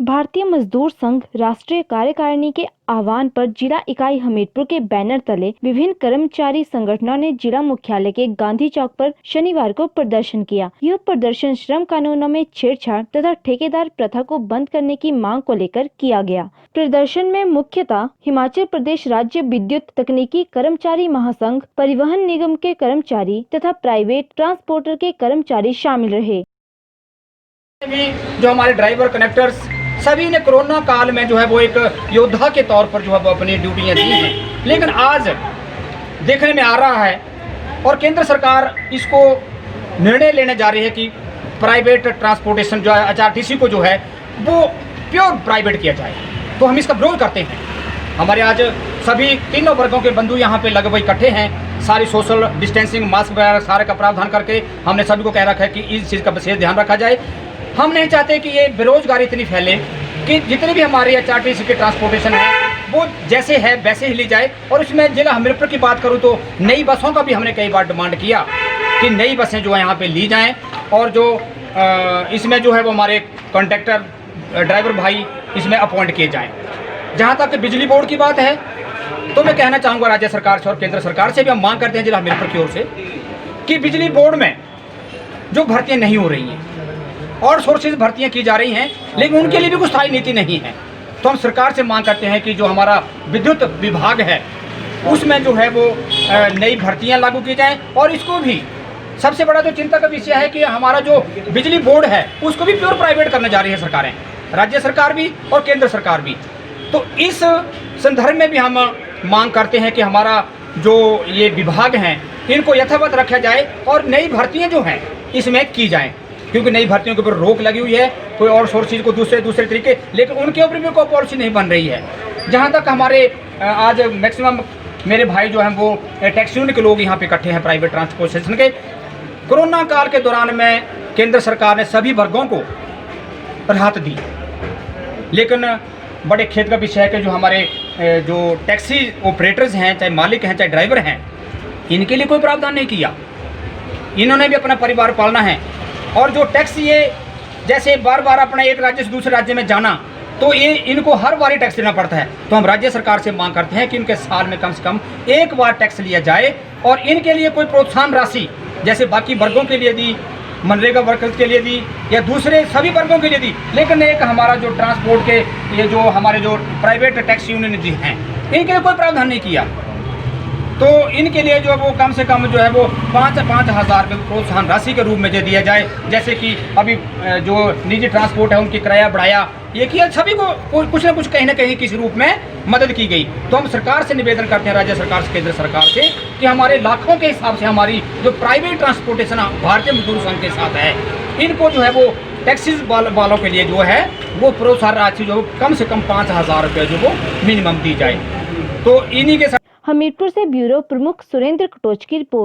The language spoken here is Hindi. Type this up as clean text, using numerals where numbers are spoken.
भारतीय मजदूर संघ राष्ट्रीय कार्यकारिणी के आह्वान पर जिला इकाई हमीरपुर के बैनर तले विभिन्न कर्मचारी संगठनों ने जिला मुख्यालय के गांधी चौक पर शनिवार को प्रदर्शन किया। यह प्रदर्शन श्रम कानूनों में छेड़छाड़ तथा ठेकेदार प्रथा को बंद करने की मांग को लेकर किया गया। प्रदर्शन में मुख्यतः हिमाचल प्रदेश राज्य विद्युत तकनीकी कर्मचारी महासंघ, परिवहन निगम के कर्मचारी तथा प्राइवेट ट्रांसपोर्टर के कर्मचारी शामिल रहे। जो हमारे ड्राइवर, कनेक्टर्स सभी ने कोरोना काल में जो है वो एक योद्धा के तौर पर जो है वो अपनी ड्यूटियां दी हैं, लेकिन आज देखने में आ रहा है और केंद्र सरकार इसको निर्णय लेने जा रही है कि प्राइवेट ट्रांसपोर्टेशन जो है HRTC को जो है वो प्योर प्राइवेट किया जाए। तो हम इसका विरोध करते हैं। हमारे आज सभी तीनों वर्गों के बंधु यहाँ पे लगभग इकट्ठे हैं। सारी सोशल डिस्टेंसिंग, मास्क वगैरह सारे का प्रावधान करके हमने सभी को कह रखा है कि इस चीज़ का विशेष ध्यान रखा जाए। हम नहीं चाहते कि ये बेरोजगारी इतनी फैले कि जितने भी हमारे HRTC के ट्रांसपोर्टेशन है वो जैसे है वैसे ही ली जाए। और इसमें जिला हमीरपुर की बात करूँ तो नई बसों का भी हमने कई बार डिमांड किया कि नई बसें जो है यहाँ पे ली जाएं और जो इसमें जो है वो हमारे कॉन्ट्रैक्टर ड्राइवर भाई इसमें अपॉइंट किए जाएँ। जहाँ तक बिजली बोर्ड की बात है तो मैं कहना चाहूँगा राज्य सरकार से और केंद्र सरकार से भी हम मांग करते हैं जिला हमीरपुर की ओर से कि बिजली बोर्ड में जो भर्तियाँ नहीं हो रही हैं और सोर्सेज भर्तियां की जा रही हैं, लेकिन उनके लिए भी कुछ स्थायी नीति नहीं है। तो हम सरकार से मांग करते हैं कि जो हमारा विद्युत विभाग है उसमें जो है वो नई भर्तियां लागू की जाएं। और इसको भी सबसे बड़ा जो चिंता का विषय है कि हमारा जो बिजली बोर्ड है उसको भी प्योर प्राइवेट करने जा रही है सरकारें, राज्य सरकार भी और केंद्र सरकार भी। तो इस संदर्भ में भी हम मांग करते हैं कि हमारा जो ये विभाग हैं इनको यथावत रखा जाए और नई भर्तियाँ जो हैं इसमें की जाएँ, क्योंकि नई भर्तियों के ऊपर रोक लगी हुई है। कोई और सोर्सेज को दूसरे तरीके, लेकिन उनके ऊपर भी कोई पॉलिसी नहीं बन रही है। जहाँ तक हमारे आज मैक्सिमम मेरे भाई जो हैं वो टैक्सी यूनियन के लोग यहाँ पे इकट्ठे हैं प्राइवेट ट्रांसपोर्टेशन के। कोरोना काल के दौरान में केंद्र सरकार ने सभी वर्गों को राहत दी, लेकिन बड़े खेद का विषय है कि जो हमारे जो टैक्सी ऑपरेटर्स हैं, चाहे मालिक हैं चाहे ड्राइवर हैं, इनके लिए कोई प्रावधान नहीं किया। इन्होंने भी अपना परिवार पालना है और जो टैक्स ये जैसे बार बार अपना एक राज्य से दूसरे राज्य में जाना, तो ये इनको हर बार टैक्स देना पड़ता है। तो हम राज्य सरकार से मांग करते हैं कि इनके साल में कम से कम एक बार टैक्स लिया जाए और इनके लिए कोई प्रोत्साहन राशि जैसे बाकी वर्गों के लिए दी, मनरेगा वर्कर्स के लिए दी या दूसरे सभी वर्गों के लिए दी, लेकिन एक हमारा जो ट्रांसपोर्ट के ये जो हमारे जो प्राइवेट टैक्सी यूनियन जी हैं इनके लिए कोई प्रावधान नहीं किया। तो इनके लिए जो वो कम से कम जो है वो 5,000 रुपये प्रोत्साहन राशि के रूप में जो दिया जाए। जैसे कि अभी जो निजी ट्रांसपोर्ट है उनकी किराया बढ़ाया, ये किया, सभी को कुछ ना कुछ कहीं ना कहीं किसी रूप में मदद की गई। तो हम सरकार से निवेदन करते हैं, राज्य सरकार से, केंद्र सरकार से, कि हमारे लाखों के हिसाब से हमारी जो प्राइवेट ट्रांसपोर्टेशन भारतीय मजदूर संघ के साथ है, इनको जो है वो टैक्सीज वालों के लिए जो है वो प्रोत्साहन राशि जो कम से कम 5,000 रुपये जो वो मिनिमम दी जाए। तो इन्हीं के साथ हमीरपुर से ब्यूरो प्रमुख सुरेंद्र कटोच की रिपोर्ट।